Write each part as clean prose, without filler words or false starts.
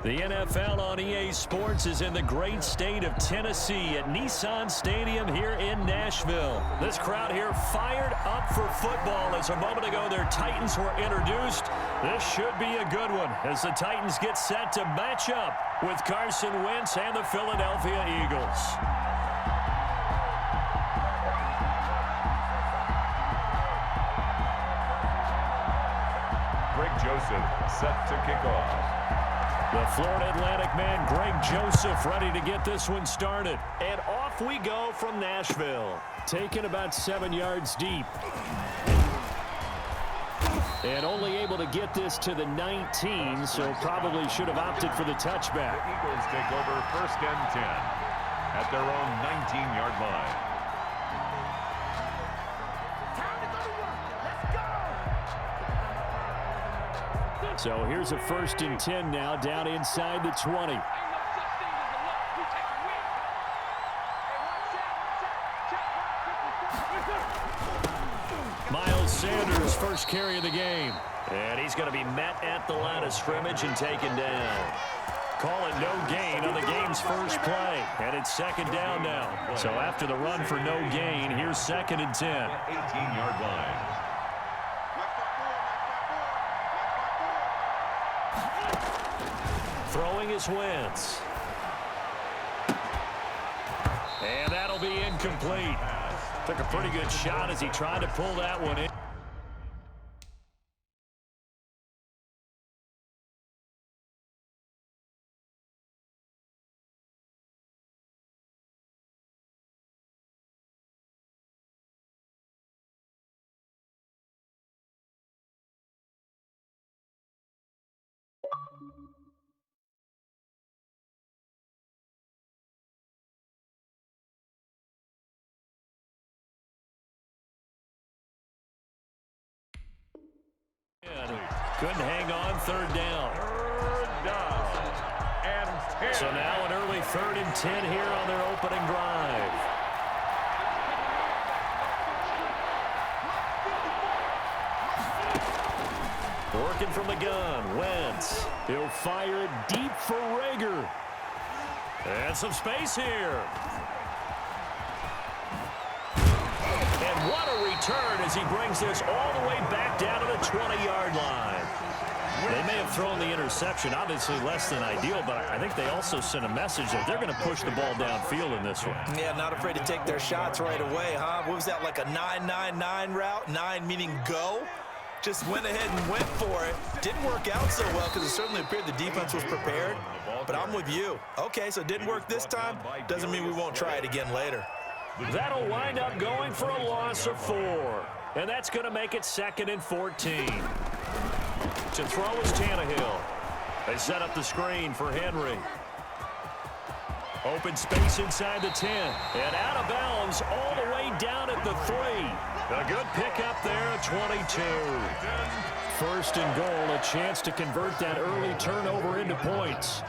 The NFL on EA Sports is in the great state of Tennessee at Nissan Stadium here in Nashville. This crowd here fired up for football as a moment ago their Titans were introduced. This should be a good one as the Titans get set to match up with Carson Wentz and the Philadelphia Eagles. Greg Joseph set to kick off. The Florida Atlantic man, Greg Joseph, ready to get this one started. And off we go from Nashville. Taken about 7 yards deep. And only able to get this to the 19, so probably should have opted for the touchback. The Eagles take over 1st and 10 at their own 19-yard line. So here's a 1st and 10 now down inside the 20. Miles Sanders, first carry of the game. And he's going to be met at the line of scrimmage and taken down. Call it no gain on the game's first play. And it's 2nd down now. So after the run for no gain, here's 2nd and 10. 18-yard line. Throwing is Wentz. And that'll be incomplete. Took a pretty good shot as he tried to pull that one in. Couldn't hang on, 3rd down. 3rd down and 10. So now an early 3rd and 10 here on their opening drive. Working from the gun, Wentz. He'll fire it deep for Rager. And some space here. And what a return as he brings this all the way back down to the 20-yard line. They may have thrown the interception, obviously less than ideal, but I think they also sent a message that they're going to push the ball downfield in this one. Yeah, not afraid to take their shots right away, huh? What was that, like a 9-9-9 route? 9 meaning go? Just went ahead and went for it. Didn't work out so well because it certainly appeared the defense was prepared. But I'm with you. Okay, so it didn't work this time. Doesn't mean we won't try it again later. That'll wind up going for a loss of 4. And that's going to make it 2nd and 14. To throw is Tannehill. They set up the screen for Henry. Open space inside the 10. And out of bounds all the way down at the 3. A good pickup there at 22. 1st and goal, a chance to convert that early turnover into points.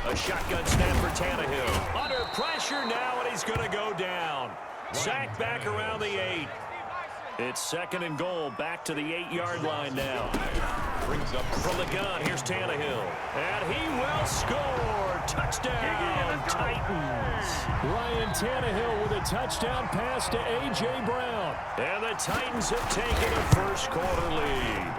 A shotgun snap for Tannehill. Under pressure now, and he's going to go down. Sacked back around the 8. It's 2nd and goal, back to the 8-yard line now. Brings up from the gun, here's Tannehill. And he will score. Touchdown, Titans. Ryan Tannehill with a touchdown pass to A.J. Brown. And the Titans have taken a first-quarter lead.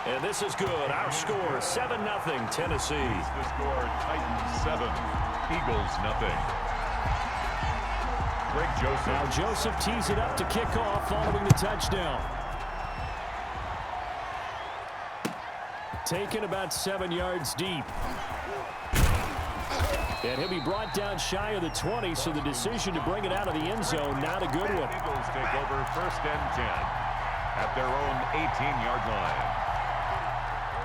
And this is good. Our score, 7-0, Tennessee. The score, Titans 7, Eagles 0. Greg Joseph. Now Joseph tees it up to kick off following the touchdown. Taken about 7 yards deep. And he'll be brought down shy of the 20, so the decision to bring it out of the end zone, not a good one. Eagles take over 1st and 10 at their own 18-yard line.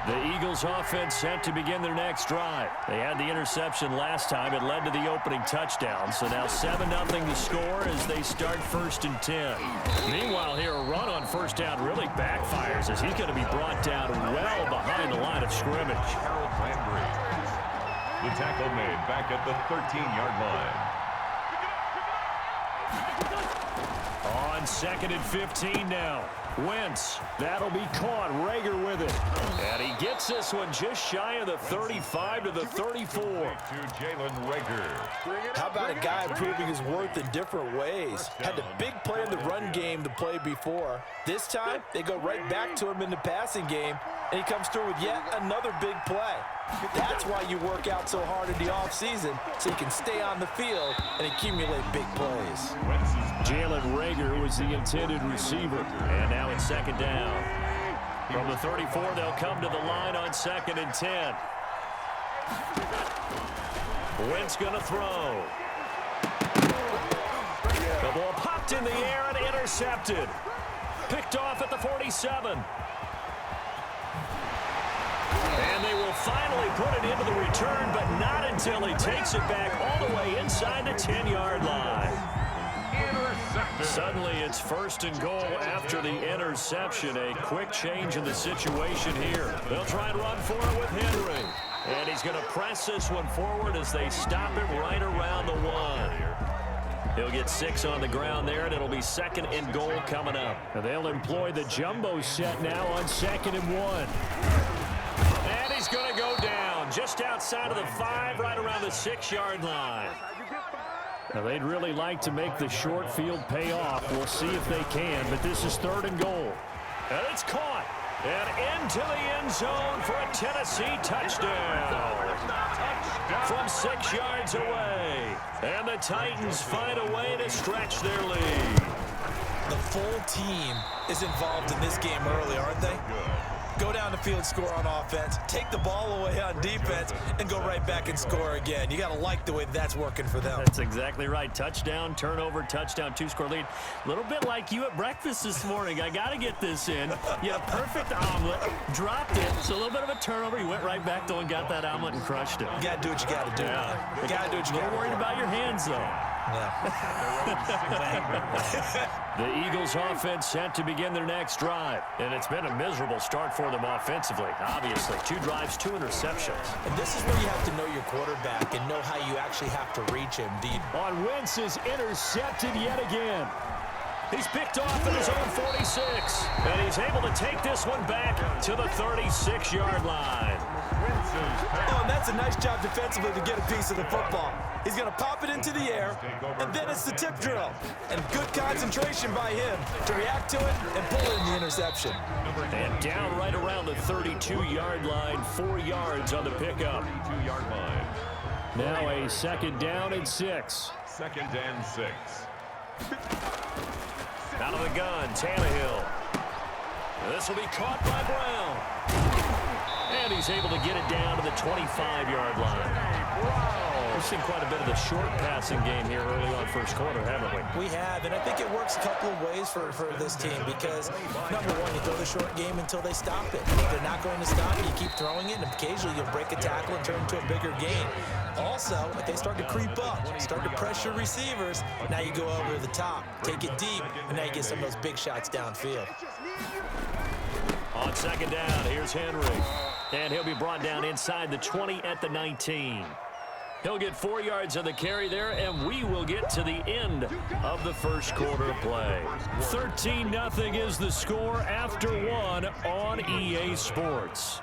The Eagles offense set to begin their next drive. They had the interception last time. It led to the opening touchdown. So now 7-0 the score as they start 1st and 10. Meanwhile here, a run on 1st down really backfires as he's going to be brought down well behind the line of scrimmage. Harold Landry. The tackle made back at the 13-yard line. On On 2nd and 15 now. Wentz, that'll be caught. Rager with it. And he gets this one just shy of the 35 to the 34. To Jalen Rager. How about a guy proving his worth in different ways? Had the big play in the run game to play before. This time, they go right back to him in the passing game, and he comes through with yet another big play. That's why you work out so hard in the offseason, so you can stay on the field and accumulate big plays. Jalen Rager was the intended receiver. And now it's 2nd down. From the 34, they'll come to the line on 2nd and 10. Wentz going to throw. The ball popped in the air and intercepted. Picked off at the 47. And they will finally put it into the return, but not until he takes it back all the way inside the 10-yard line. Suddenly, it's 1st and goal after the interception. A quick change in the situation here. They'll try and run for it with Henry. And he's going to press this one forward as they stop him right around the 1. He'll get 6 on the ground there, and it'll be 2nd and goal coming up. And they'll employ the jumbo set now on 2nd and 1. And he's going to go down just outside of the 5, right around the 6-yard line. Now, they'd really like to make the short field pay off. We'll see if they can, but this is 3rd and goal. And it's caught. And into the end zone for a Tennessee touchdown. From 6 yards away. And the Titans find a way to stretch their lead. The full team is involved in this game early, aren't they? Go down the field, score on offense, take the ball away on defense, and go right back and score again. You got to like the way that's working for them. That's exactly right. Touchdown, turnover, touchdown, 2-score lead. A little bit like you at breakfast this morning. I got to get this in. You had a perfect omelet, dropped it, so a little bit of a turnover. You went right back, though, and got that omelet and crushed it. You got to do what you got to do. Yeah. You got to do what you got to do. Don't worry about your hands, though. Yeah. The Eagles offense set to begin their next drive. And it's been a miserable start for them offensively. Obviously, 2 drives, 2 interceptions. And this is where you have to know your quarterback and know how you actually have to reach him. On Wentz is intercepted yet again. He's picked off at his own 46. And he's able to take this one back to the 36-yard line. Oh, and that's a nice job defensively to get a piece of the football. He's going to pop it into the air, and then it's the tip drill. And good concentration by him to react to it and pull in the interception. And down right around the 32-yard line, 4 yards on the pickup. 32-yard line. Now a 2nd down and 6. 2nd and 6. Out of the gun, Tannehill. This will be caught by Brown. And he's able to get it down to the 25-yard line. We've seen quite a bit of the short passing game here early on 1st quarter, haven't we? We have, and I think it works a couple of ways for this team because, number one, you throw the short game until they stop it. If they're not going to stop it, you keep throwing it, and occasionally you'll break a tackle and turn it into a bigger gain. Also, if they start to creep up, start to pressure receivers, now you go over the top, take it deep, and now you get some of those big shots downfield. On 2nd down, here's Henry. And he'll be brought down inside the 20 at the 19. He'll get 4 yards on the carry there, and we will get to the end of the 1st quarter play. 13-0 is the score after 1 on EA Sports.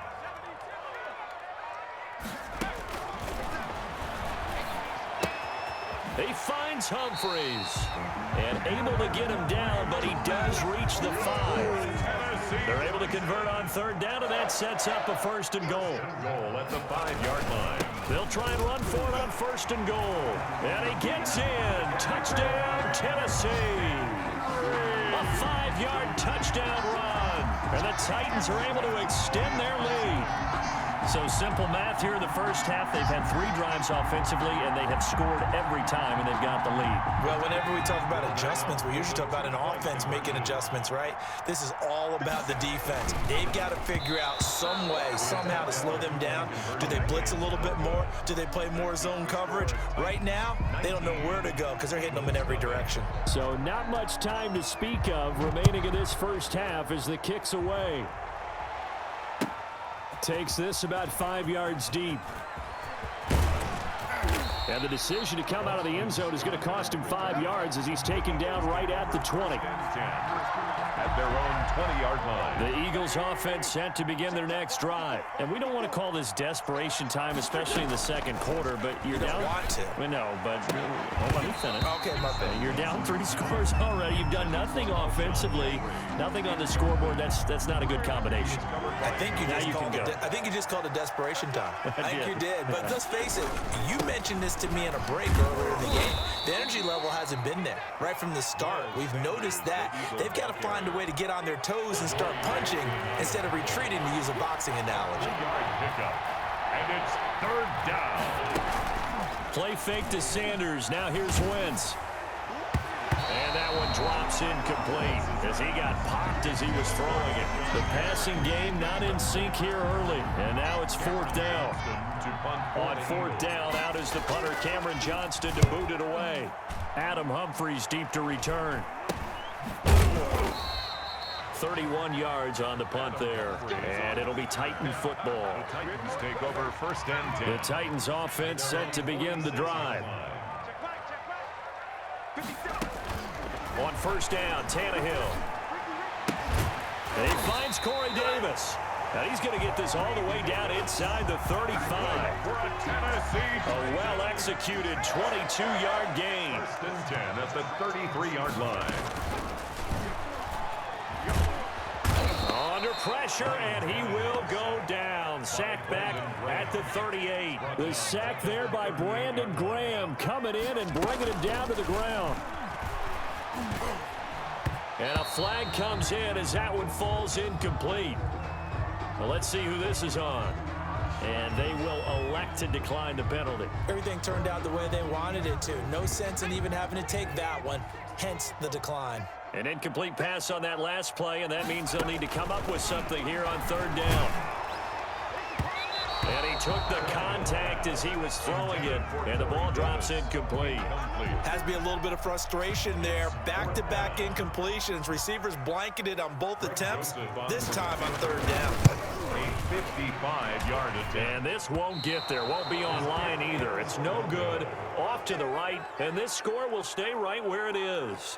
He finds Humphreys and able to get him down, but he does reach the 5. They're able to convert on 3rd down, and that sets up a 1st and goal. Goal at the 5-yard line. They'll try and run for it on 1st and goal. And he gets in. Touchdown, Tennessee. A 5-yard touchdown run. And the Titans are able to extend their lead. So simple math here in the 1st half. They've had 3 drives offensively, and they have scored every time, and they've got the lead. Well, whenever we talk about adjustments, we usually talk about an offense making adjustments, right? This is all about the defense. They've got to figure out some way, somehow to slow them down. Do they blitz a little bit more? Do they play more zone coverage? Right now, they don't know where to go because they're hitting them in every direction. So not much time to speak of remaining in this 1st half as the kick's away. Takes this about 5 yards deep. And the decision to come out of the end zone is going to cost him 5 yards as he's taken down right at the 20. At their own 20-yard line. The Eagles offense set to begin their next drive. And we don't want to call this desperation time, especially in the second quarter, but you're down. You don't want to. We know, but let me finish. Okay, my bad. You're down 3 scores already. You've done nothing offensively, nothing on the scoreboard. That's not a good combination. I think you just called it desperation time. I think you did. But let's face it, you mentioned this to me in a break earlier in the game. The energy level hasn't been there right from the start. We've noticed that. They've got to find a way to get on their toes and start punching instead of retreating, to use a boxing analogy. And it's third down. Play fake to Sanders. Now here's Wentz. And that one drops incomplete as he got popped as he was throwing it. The passing game not in sync here early. And now it's fourth down. On fourth down, out is the punter, Cameron Johnston, to boot it away. Adam Humphries deep to return. 31 yards on the punt there. And it'll be Titan football. The Titans take over first and 10. The Titans offense set to begin the drive. On first down, Tannehill. And he finds Corey Davis. Now he's going to get this all the way down inside the 35. A well-executed 22-yard gain. First and 10 at the 33-yard line. Under pressure, and he will go down. Sack back at the 38. The sack there by Brandon Graham, coming in and bringing him down to the ground. And a flag comes in as that one falls incomplete. Well, let's see who this is on. And they will elect to decline the penalty. Everything turned out the way they wanted it to. No sense in even having to take that one, hence the decline. An incomplete pass on that last play, and that means they'll need to come up with something here on third down. And he took the contact as he was throwing it, and the ball drops incomplete. Has to be a little bit of frustration there. Back-to-back incompletions. Receivers blanketed on both attempts, this time on third down. A 55-yard attempt. And this won't get there. Won't be on line either. It's no good. Off to the right, and this score will stay right where it is.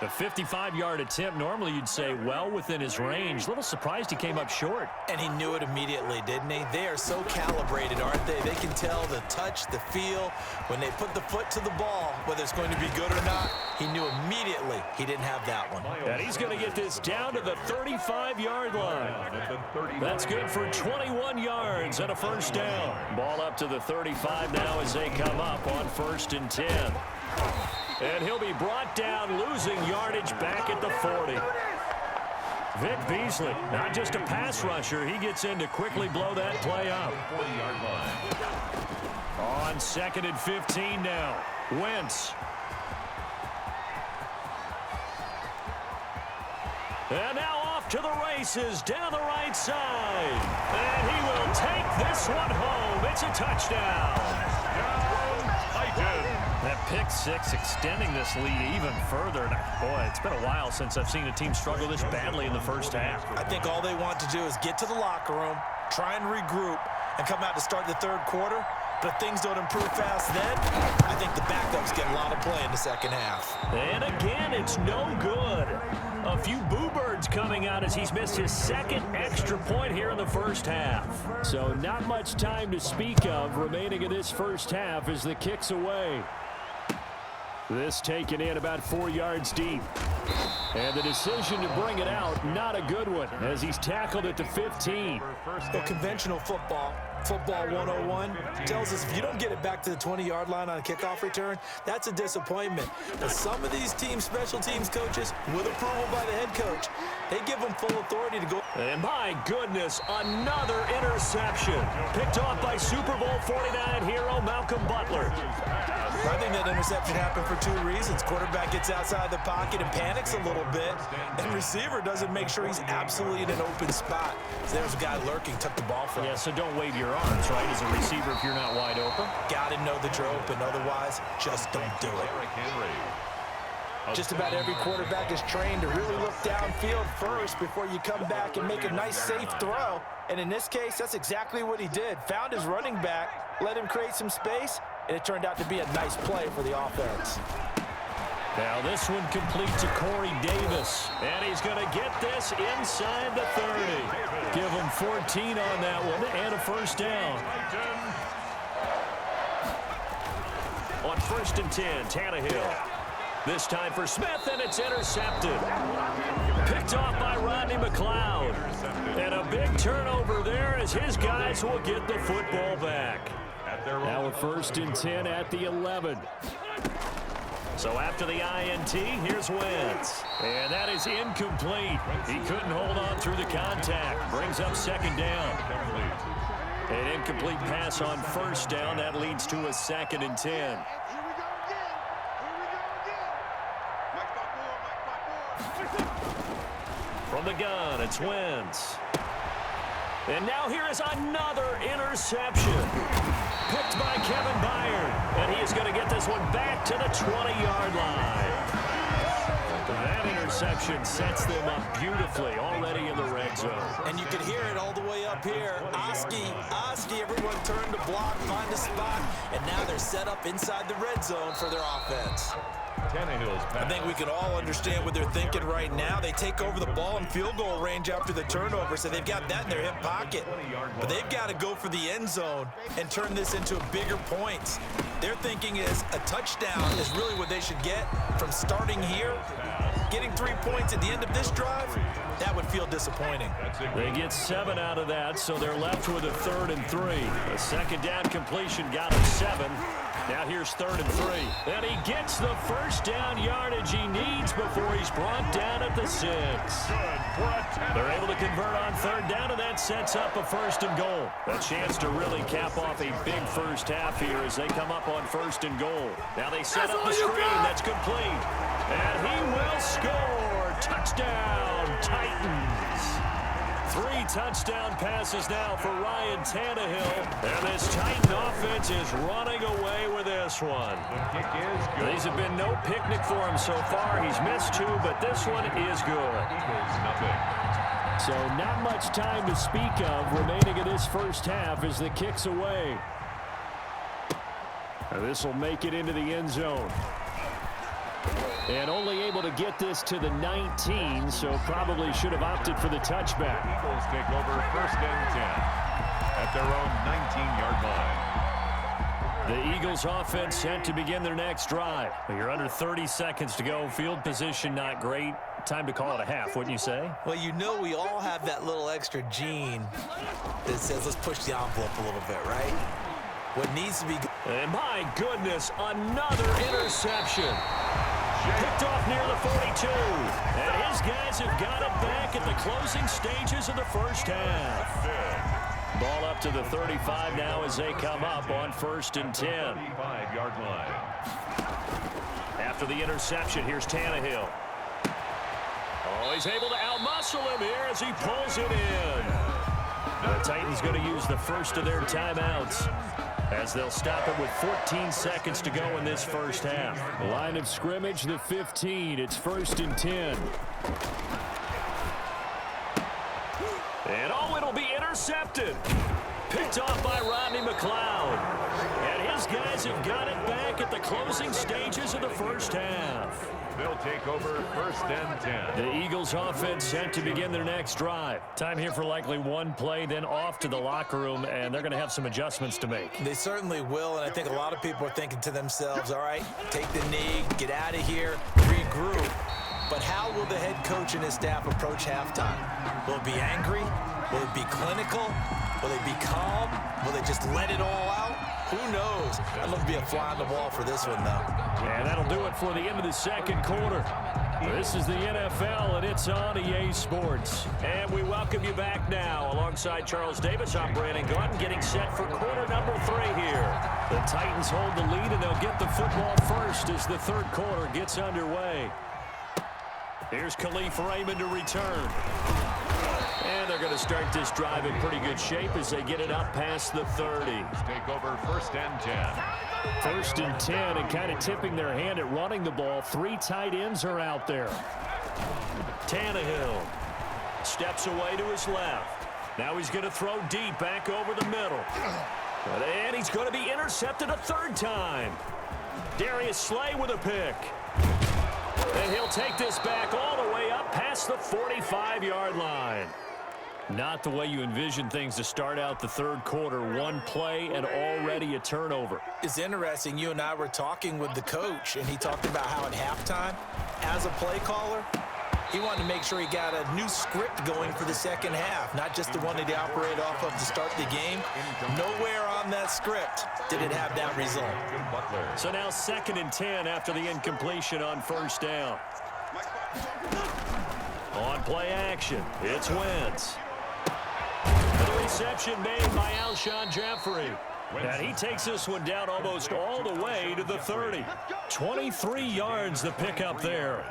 A 55-yard attempt, normally you'd say well within his range. A little surprised he came up short. And he knew it immediately, didn't he? They are so calibrated, aren't they? They can tell the touch, the feel. When they put the foot to the ball, whether it's going to be good or not, he knew immediately he didn't have that one. And he's going to get this down to the 35-yard line. That's good for 21 yards and a first down. Ball up to the 35 now as they come up on first and 10. And he'll be brought down, losing yardage back at the 40. Vic Beasley, not just a pass rusher. He gets in to quickly blow that play up. 40-yard line. On second and 15 now. Wentz. And now off to the races down the right side. And he will take this one home. It's a touchdown. That pick six extending this lead even further. Boy, it's been a while since I've seen a team struggle this badly in the first half. I think all they want to do is get to the locker room, try and regroup, and come out to start the third quarter. But if things don't improve fast then, I think the backups get a lot of play in the second half. And again, it's no good. A few boo birds coming out as he's missed his second extra point here in the first half. So not much time to speak of remaining in this first half as the kick's away. This taken in about 4 yards deep. And the decision to bring it out, not a good one, as he's tackled at the 15. So conventional football 101, tells us if you don't get it back to the 20-yard line on a kickoff return, that's a disappointment. But some of these team special teams coaches, with approval by the head coach, they give them full authority to go. And my goodness, another interception. Picked off by Super Bowl 49 hero Malcolm Butler. I think that interception happened for two reasons. Quarterback gets outside the pocket and panics a little bit, and receiver doesn't make sure he's absolutely in an open spot. So there's a guy lurking, took the ball from him. Yeah, so don't wave your arms, right, as a receiver if you're not wide open. Got to know that you're open, otherwise, just don't do it. Just about every quarterback is trained to really look downfield first before you come back and make a nice, safe throw. And in this case, that's exactly what he did. Found his running back, let him create some space, and it turned out to be a nice play for the offense. Now this one complete to Corey Davis, and he's going to get this inside the 30. Give him 14 on that one and a first down. On 1st and 10, Tannehill. This time for Smith, and it's intercepted. Picked off by Rodney McLeod. And a big turnover there as his guys will get the football back. Now a 1st and 10 at the 11. So after the INT, here's Wentz. And that is incomplete. He couldn't hold on through the contact. Brings up 2nd down. An incomplete pass on 1st down. That leads to a 2nd and 10. From the gun, it's Wentz. And now here is another interception. Picked by Kevin Byard. And he is going to get this one back to the 20-yard line. That interception sets them up beautifully already in the red zone. And you can hear it all the way up here. Oski, everyone turned to block, find a spot, and now they're set up inside the red zone for their offense. I think we can all understand what they're thinking right now. They take over the ball in field goal range after the turnover, so they've got that in their hip pocket. But they've got to go for the end zone and turn this into bigger points. Their thinking is a touchdown is really what they should get from starting here. Getting 3 points at the end of this drive, that would feel disappointing. They get 7 out of that, so they're left with a 3rd and 3. A 2nd down completion got him 7. Now here's 3rd and 3. And he gets the first down yardage he needs before he's brought down at the 6. They're able to convert on 3rd down, and that sets up a 1st and goal. A chance to really cap off a big first half here as they come up on 1st and goal. Now they set up the screen. That's complete. And he will score. Touchdown, Titans. 3 touchdown passes now for Ryan Tannehill. And this Titan offense is running away with this one. These have been no picnic for him so far. He's missed 2, but this one is good. So not much time to speak of remaining in this first half as the kick's away. This will make it into the end zone. And only able to get this to the 19, so probably should have opted for the touchback. Eagles take over 1st and 10 at their own 19-yard line. The Eagles offense set to begin their next drive. You're under 30 seconds to go. Field position not great. Time to call it a half, wouldn't you say? Well, you know we all have that little extra gene that says let's push the envelope a little bit, right? What needs to be... And my goodness, another interception. Picked off near the 42. And his guys have got it back at the closing stages of the first half. Ball up to the 35 now as they come up on 1st and 10. 35-yard line. After the interception, here's Tannehill. Oh, he's able to outmuscle him here as he pulls it in. The Titans going to use the first of their timeouts as they'll stop it with 14 seconds to go in this first half. Line of scrimmage, the 15. It's 1st and 10. And oh, it'll be intercepted. Picked off by Rodney McLeod. And his guys have got it back at the closing stages of the first half. They'll take over 1st and 10. The Eagles offense set to begin their next drive. Time here for likely one play, then off to the locker room, and they're going to have some adjustments to make. They certainly will, and I think a lot of people are thinking to themselves, all right, take the knee, get out of here, regroup. But how will the head coach and his staff approach halftime? Will it be angry? Will it be clinical? Will they be calm? Will they just let it all out? Who knows? I'd love to be a fly on the wall for this one, though. And that'll do it for the end of the second quarter. This is the NFL, and it's on EA Sports. And we welcome you back now. Alongside Charles Davis, I'm Brandon Gordon, getting set for quarter number 3 here. The Titans hold the lead, and they'll get the football first as the third quarter gets underway. Here's Khalif Raymond to return. And they're going to start this drive in pretty good shape as they get it up past the 30. Take over 1st and 10. 1st and 10, and kind of tipping their hand at running the ball. 3 tight ends are out there. Tannehill steps away to his left. Now he's going to throw deep back over the middle. And he's going to be intercepted a third time. Darius Slay with a pick. And he'll take this back all the way up past the 45-yard line. Not the way you envision things to start out the third quarter. One play and already a turnover. It's interesting. You and I were talking with the coach, and he talked about how at halftime, as a play caller, he wanted to make sure he got a new script going for the second half, not just the one that he operated off of to start the game. Nowhere on that script did it have that result. So now 2nd and 10 after the incompletion on first down. On play action, it's Wentz. The reception made by Alshon Jeffrey. And he takes this one down almost all the way to the 30. 23 yards the pickup there.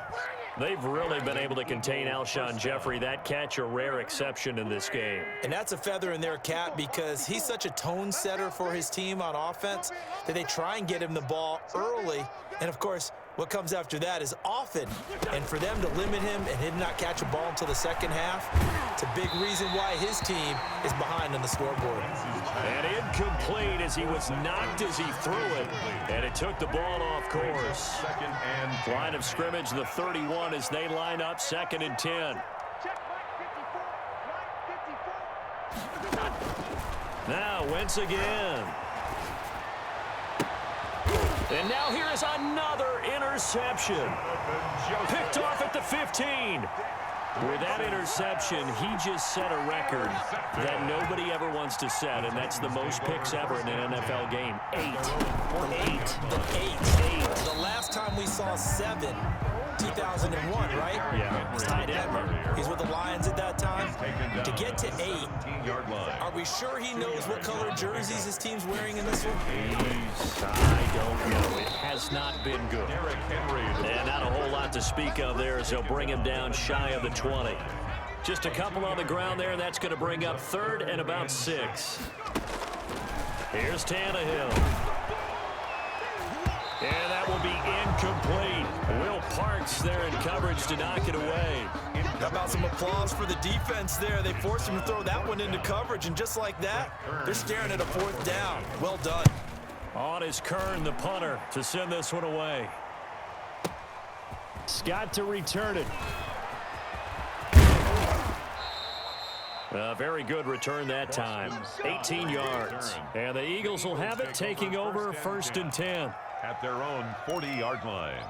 They've really been able to contain Alshon Jeffrey. That catch a rare exception in this game. And that's a feather in their cap because he's such a tone setter for his team on offense that they try and get him the ball early. And, of course, what comes after that is often. And for them to limit him and him not catch a ball until the second half, it's a big reason why his team is behind on the scoreboard. And incomplete as he was knocked as he threw it. And it took the ball off course. Line of scrimmage, the 31 as they line up 2nd and 10. Now Wentz again. And now here is another interception. Picked off at the 15. With that interception, he just set a record that nobody ever wants to set, and that's the most picks ever in an NFL game. 8. The last time we saw 7, 2001, right? Yeah. He's tied up. He's with the Lions at that time. To get to 8, are we sure he knows what color jerseys his team's wearing in this one? I don't know. It has not been good. And not a whole lot to speak of there as they'll bring him down shy of the 20. Just a couple on the ground there, and that's going to bring up 3rd and about 6. Here's Tannehill. And that will be incomplete. Will Parks there in coverage to knock it away. How about some applause for the defense there? They forced him to throw that one into coverage, and just like that, they're staring at a 4th down. Well done. On is Kern, the punter, to send this one away. Scott to return it. A very good return that time. 18 yards. And the Eagles will have it, taking over 1st and 10. At their own 40-yard line.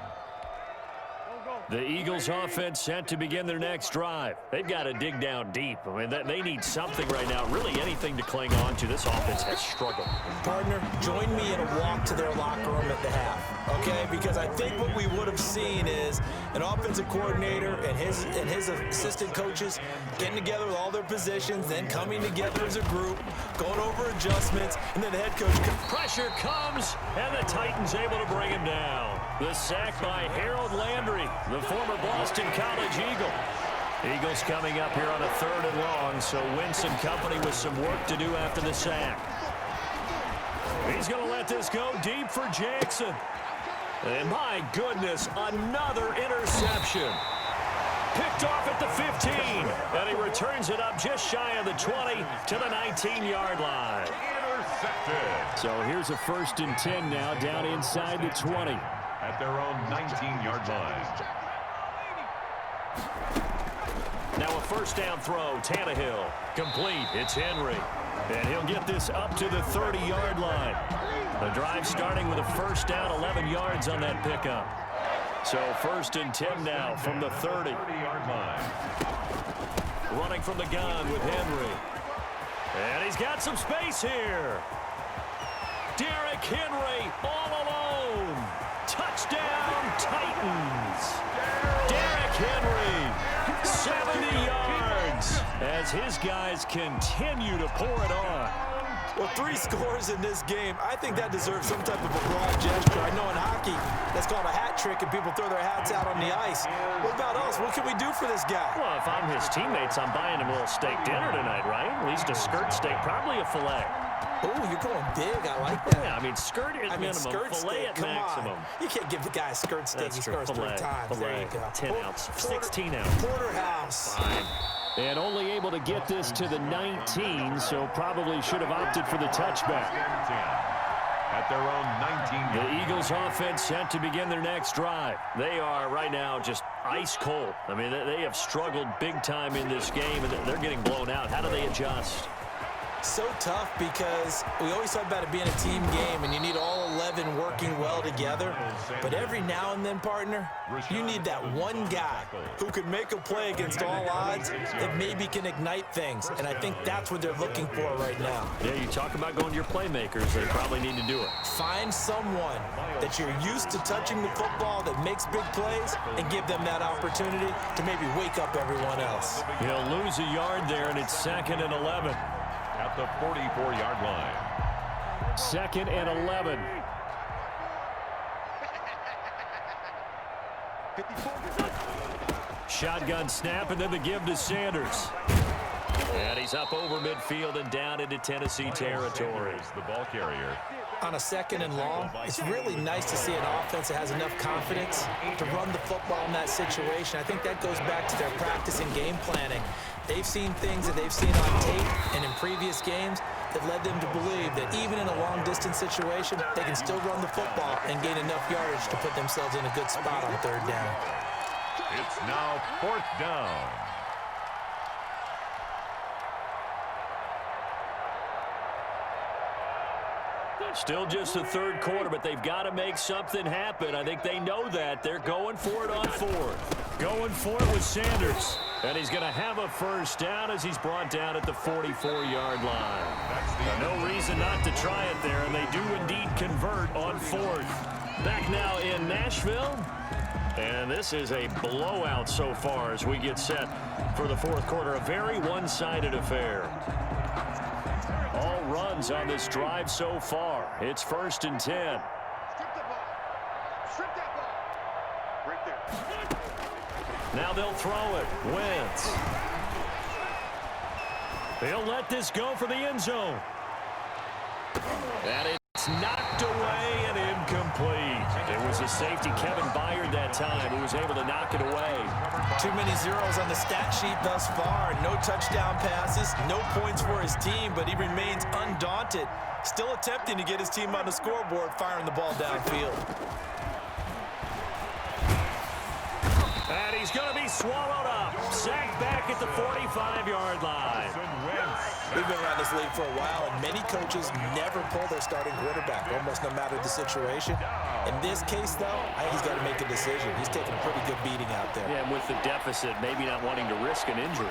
The Eagles offense set to begin their next drive. They've got to dig down deep. I mean, they need something right now, really anything to cling on to. This offense has struggled. Partner, join me in a walk to their locker room at the half, okay? Because I think what we would have seen is an offensive coordinator and his assistant coaches getting together with all their positions, then coming together as a group, going over adjustments, and then the head coach. Pressure comes, and the Titans able to bring him down. The sack by Harold Landry, the former Boston College Eagle. Eagles coming up here on a 3rd and long, so Wentz and company with some work to do after the sack. He's going to let this go deep for Jackson. And my goodness, another interception. Picked off at the 15, and he returns it up just shy of the 20 to the 19-yard line. Intercepted. So here's a 1st and 10 now, down inside the 20. At their own 19-yard line. Now a 1st down throw, Tannehill. Complete, it's Henry. And he'll get this up to the 30-yard line. The drive starting with a 1st down, 11 yards on that pickup. So 1st and 10 now from the 30. 30-yard line. Running from the gun with Henry. And he's got some space here. Derrick Henry all alone. Touchdown, Titans. Derrick Henry, 70 yards, as his guys continue to pour it on. Well, 3 scores in this game. I think that deserves some type of a broad gesture. I know in hockey, that's called a hat trick, and people throw their hats out on the ice. What about us? What can we do for this guy? Well, if I'm his teammates, I'm buying him a little steak dinner tonight, right? At least a skirt steak, probably a filet. Oh, you're going big. I like that. Yeah, I mean, skirt at minimum, skirt filet steak, at come maximum. on. You can't give the guy a skirt steak. That's He true. scores 3 times. There you go. 10 ounce, 16 ounce. Porterhouse. Fine. And only able to get this to the 19, so probably should have opted for the touchback. At their own 19. The Eagles offense set to begin their next drive. They are right now just ice cold. I mean, they have struggled big time in this game, and they're getting blown out. How do they adjust? So tough because we always talk about it being a team game and you need all 11 working well together. But every now and then, partner, you need that one guy who could make a play against all odds that maybe can ignite things. And I think that's what they're looking for right now. Yeah, you talk about going to your playmakers. They probably need to do it. Find someone that you're used to touching the football that makes big plays and give them that opportunity to maybe wake up everyone else. He'll lose a yard there, and it's 2nd and 11. At the 44-yard line. 2nd and 11. Shotgun snap, and then the give to Sanders. And he's up over midfield and down into Tennessee territory. The ball carrier. On a 2nd and long, it's really nice to see an offense that has enough confidence to run the football in that situation. I think that goes back to their practice and game planning. They've seen things that they've seen on tape and in previous games that led them to believe that even in a long-distance situation, they can still run the football and gain enough yardage to put themselves in a good spot on 3rd down. It's now 4th down. Still just the 3rd quarter, but they've got to make something happen. I think they know that. They're going for it on 4th. Going for it with Sanders. And he's going to have a 1st down as he's brought down at the 44-yard line. No reason not to try it there, and they do indeed convert on 4th. Back now in Nashville. And this is a blowout so far as we get set for the 4th quarter. A very one-sided affair. All runs on this drive so far. It's 1st and 10. Now they'll throw it. Wentz. They'll let this go for the end zone. And it's knocked away and incomplete. It was a safety, Kevin Byard, that time, who was able to knock it away. Too many zeros on the stat sheet thus far. No touchdown passes, no points for his team, but he remains undaunted. Still attempting to get his team on the scoreboard, firing the ball downfield. And he's going to be swallowed up. Sacked back at the 45-yard line. We've been around this league for a while, and many coaches never pull their starting quarterback, almost no matter the situation. In this case, though, I think he's got to make a decision. He's taking a pretty good beating out there. Yeah, and with the deficit, maybe not wanting to risk an injury.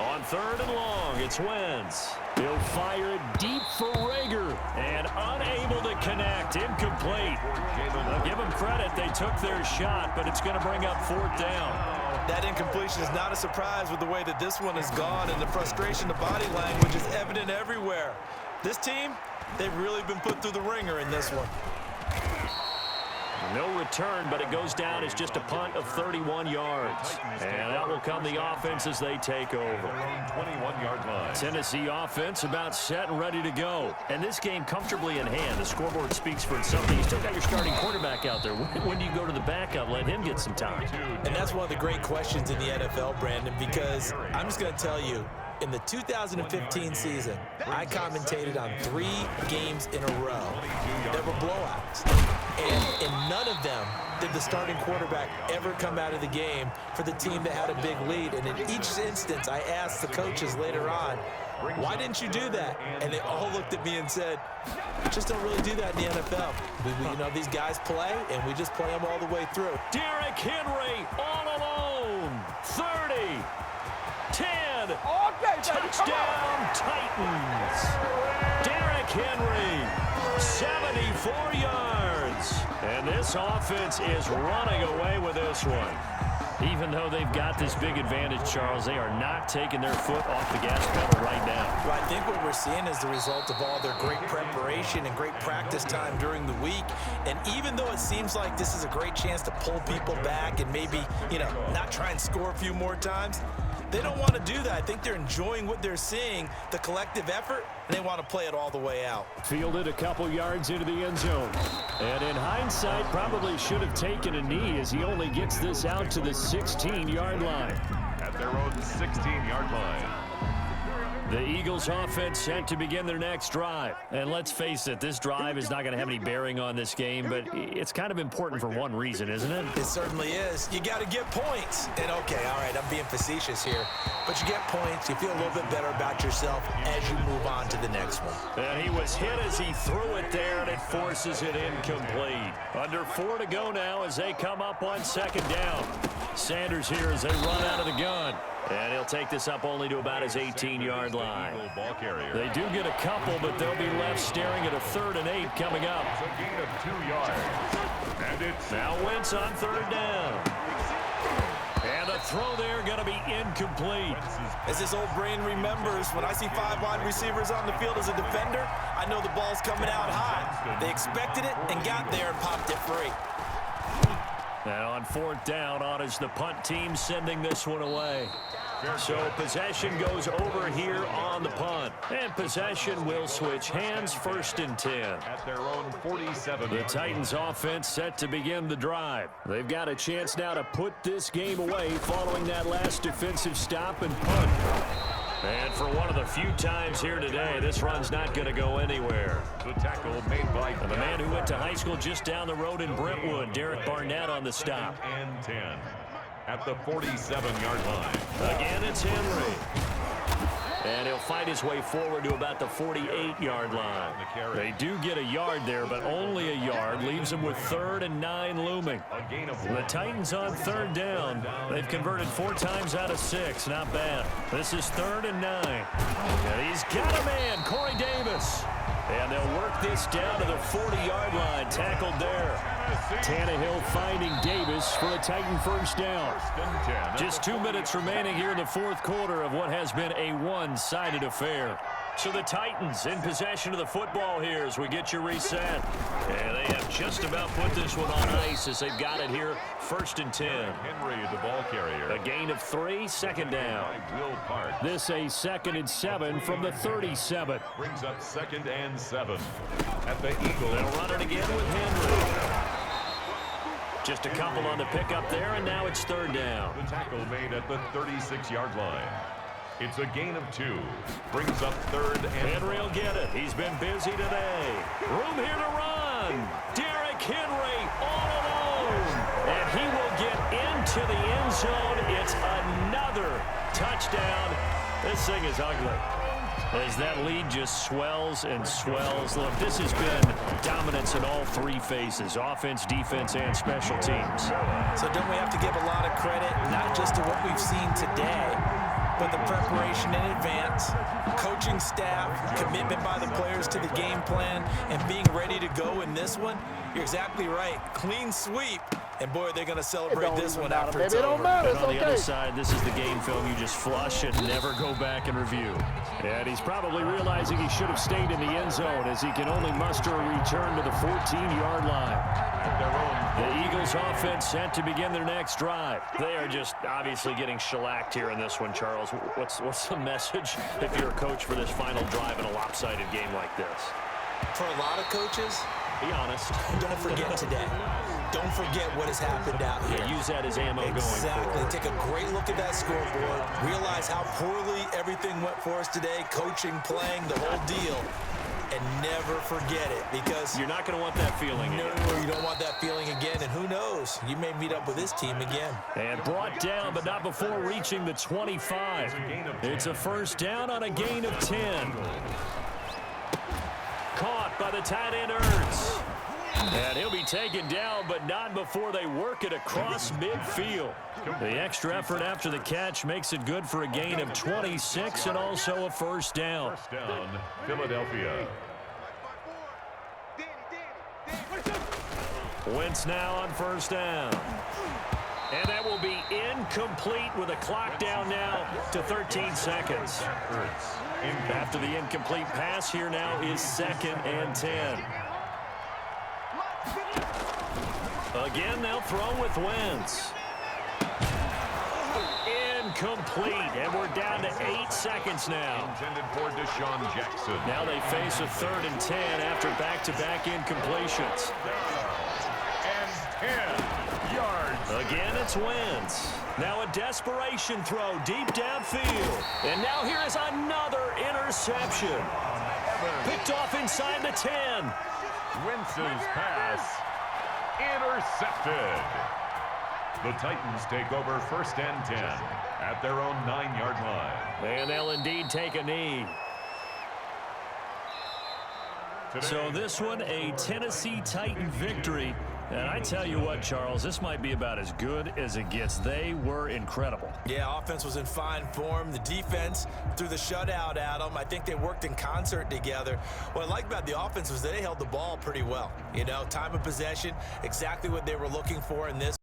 On 3rd and long, it's Wentz. He'll fire it deep for Rager, and unable to connect. Incomplete. I'll give them credit. They took their shot, but it's going to bring up 4th down. That incompletion is not a surprise with the way that this one has gone, and the frustration, the body language is evident everywhere. This team, they've really been put through the ringer in this one. No return, but it goes down as just a punt of 31 yards. And that will come the offense as they take over. 21-yard line. Tennessee offense about set and ready to go. And this game comfortably in hand. The scoreboard speaks for itself. You still got your starting quarterback out there. When do you go to the backup? Let him get some time. And that's one of the great questions in the NFL, Brandon, because I'm just going to tell you, in the 2015 season, I commentated on 3 games in a row. There were blowouts. And in none of them did the starting quarterback ever come out of the game for the team that had a big lead. And in each instance, I asked the coaches later on, why didn't you do that? And they all looked at me and said, we just don't really do that in the NFL. You know, these guys play, and we just play them all the way through. Derrick Henry all alone. 30. 10. Touchdown, Titans. Derrick Henry, 74 yards. And this offense is running away with this one. Even though they've got this big advantage, Charles, they are not taking their foot off the gas pedal right now. Well, I think what we're seeing is the result of all their great preparation and great practice time during the week. And even though it seems like this is a great chance to pull people back and maybe, you know, not try and score a few more times, They don't want to do that. I think they're enjoying what they're seeing, the collective effort, and they want to play it all the way out. Fielded a couple yards into the end zone. And in hindsight, probably should have taken a knee as he only gets this out to the 16-yard line. At their own 16-yard line. The Eagles offense set to begin their next drive. And let's face it, this drive is not going to have any bearing on this game, but it's kind of important for one reason, isn't it? It certainly is. You got to get points. And okay, all right, I'm being facetious here, but you get points, you feel a little bit better about yourself as you move on to the next one. And he was hit as he threw it there, and it forces it incomplete. Under 4 to go now as they come up on second down. Sanders here as they run out of the gun. And he'll take this up only to about his 18-yard line. They do get a couple, but they'll be left staring at a 3rd and 8 coming up. It's a gain of 2 yards. And it's now Wentz on 3rd down. And the throw there going to be incomplete. As this old brain remembers, when I see 5 wide receivers on the field as a defender, I know the ball's coming out high. They expected it and got there and popped it free. Now on 4th down, on is the punt team sending this one away. So possession goes over here on the punt. And possession will switch hands, 1st and 10. At their own 47. The Titans offense set to begin the drive. They've got a chance now to put this game away following that last defensive stop and punt. And for one of the few times here today, this run's not going to go anywhere. The tackle made by the man who went to high school just down the road in Brentwood, Derek Barnett on the stop. And 10 at the 47-yard line. Again, it's Henry. And he'll fight his way forward to about the 48-yard line. They do get a yard there, but only a yard. Leaves them with 3rd and 9 looming. The Titans on 3rd down. They've converted 4 times out of 6. Not bad. This is 3rd and 9. And he's got a man, Corey Davis. And they'll work this down to the 40-yard line. Tackled there. Tannehill finding Davis for a Titan 1st down. Just 2 minutes remaining here in the 4th quarter of what has been a one-sided affair. So the Titans in possession of the football here as we get you reset. And they have just about put this one on ice as they've got it here, 1st and 10. Henry, the ball carrier. A gain of 3, 2nd down. This a 2nd and 7 from the 37. Brings up 2nd and 7 at the Eagles. They'll run it again with Henry. Just a couple on the pickup there, and now it's 3rd down. The tackle made at the 36-yard line. It's a gain of 2. Brings up 3rd and Henry will get it. He's been busy today. Room here to run. Derrick Henry all alone. And he will get into the end zone. It's another touchdown. This thing is ugly. As that lead just swells and swells. Look, this has been dominance in all 3 phases, offense, defense, and special teams. So don't we have to give a lot of credit, not just to what we've seen today, but the preparation in advance, coaching staff, commitment by the players to the game plan, and being ready to go in this one? You're exactly right. Clean sweep. And, boy, they're going to celebrate this one after it's over. And on the other side, this is the game film you just flush and never go back and review. And he's probably realizing he should have stayed in the end zone as he can only muster a return to the 14-yard line. The Eagles offense set to begin their next drive. They are just obviously getting shellacked here in this one, Charles. What's the message if you're a coach for this final drive in a lopsided game like this? For a lot of coaches, be honest. Don't forget today. Don't forget what has happened out here. Yeah, use that as ammo going forward. Exactly. Take a great look at that scoreboard. Realize how poorly everything went for us today. Coaching, playing, the whole deal. And never forget it, because you're not going to want that feeling again. No, you don't want that feeling again. And who knows? You may meet up with this team again. And brought down, but not before reaching the 25. It's a 1st down on a gain of 10. Caught by the tight end Ertz. And he'll be taken down, but not before they work it across midfield. The extra effort after the catch makes it good for a gain of 26 and also a 1st down. 1st down, Philadelphia. Wentz now on 1st down. And that will be incomplete with a clock down now to 13 seconds. After the incomplete pass, here now is 2nd and 10. Again, they'll throw with Wentz. incomplete, and we're down to 8 seconds now. Intended for Deshaun Jackson. Now they face a 3rd and 10 after back-to-back incompletions. And 10 yards. Again, it's Wentz. Now a desperation throw deep downfield. And now here is another interception. Picked off inside the 10. Wentz's pass intercepted. The Titans take over 1st and 10 at their own 9-yard line. And they'll indeed take a knee. So this one, a Tennessee Titan victory. And I tell you what, Charles, this might be about as good as it gets. They were incredible. Yeah, offense was in fine form. The defense threw the shutout at them. I think they worked in concert together. What I like about the offense was that they held the ball pretty well. You know, time of possession, exactly what they were looking for in this.